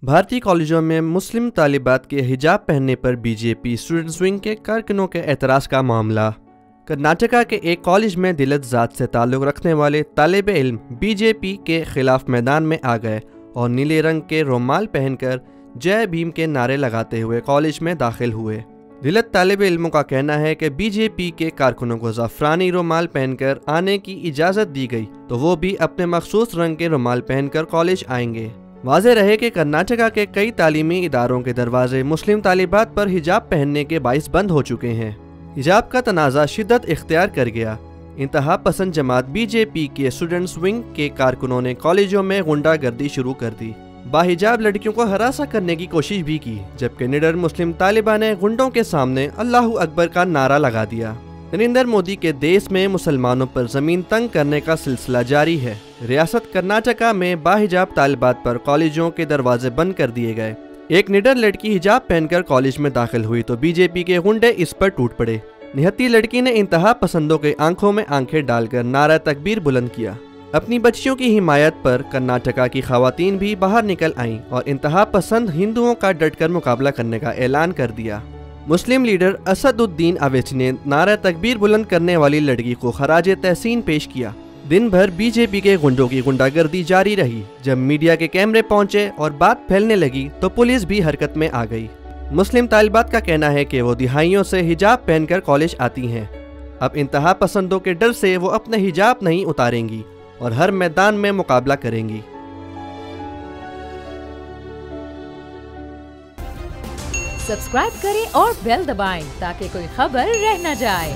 भारतीय कॉलेजों में मुस्लिम तालिबात के हिजाब पहनने पर बीजेपी स्टूडेंट्स विंग के कारकुनों के एतराज़ का मामला। कर्नाटका के एक कॉलेज में दिलत ज़ात से ताल्लुक़ रखने वाले तालिब इल्म बीजेपी के खिलाफ मैदान में आ गए और नीले रंग के रुमाल पहनकर जय भीम के नारे लगाते हुए कॉलेज में दाखिल हुए। दिलत तालिब इल्मों का कहना है कि बीजेपी के कारकुनों को ज़फ़रानी रुमाल पहनकर आने की इजाज़त दी गई तो वो भी अपने मखसूस रंग के रुमाल पहनकर कॉलेज आएंगे। वाज़ेह रहे कि कर्नाटका के कई तालीमी इदारों के दरवाजे मुस्लिम तालिबात पर हिजाब पहनने के बाइस बंद हो चुके हैं। हिजाब का तनाज़ा शिद्दत इख्तियार कर गया। इंतहा पसंद जमात बीजेपी के स्टूडेंट्स विंग के कारकुनों ने कॉलेजों में गुंडागर्दी शुरू कर दी। बाहिजाब लड़कियों को हरासा करने की कोशिश भी की, जबकि निडर मुस्लिम तालिबान ने गुंडों के सामने अल्लाहू अकबर का नारा लगा दिया। नरेंद्र मोदी के देश में मुसलमानों पर जमीन तंग करने का सिलसिला जारी है। रियासत कर्नाटका में बाहिजाब तालिबात पर कॉलेजों के दरवाजे बंद कर दिए गए। एक निडर लड़की हिजाब पहनकर कॉलेज में दाखिल हुई तो बीजेपी के गुंडे इस पर टूट पड़े। निहत्ती लड़की ने इंतहा पसंदों के आंखों में आंखें डालकर नारा तकबीर बुलंद किया। अपनी बच्चियों की हिमायत पर कर्नाटका की खवातीन भी बाहर निकल आईं और इंतहा पसंद हिंदुओं का डटकर मुकाबला करने का ऐलान कर दिया। मुस्लिम लीडर असदुद्दीन अवैसी ने नारा तकबीर बुलंद करने वाली लड़की को खराजे तहसीन पेश किया। दिन भर बीजेपी के गुंडों की गुंडागर्दी जारी रही। जब मीडिया के कैमरे पहुंचे और बात फैलने लगी तो पुलिस भी हरकत में आ गई। मुस्लिम तालिबात का कहना है कि वो दिहाइयों से हिजाब पहनकर कॉलेज आती हैं। अब इंतहा पसंदों के डर से वो अपने हिजाब नहीं उतारेंगी और हर मैदान में मुकाबला करेंगी। सब्सक्राइब करें और बेल दबाएं ताकि कोई खबर रह न जाए।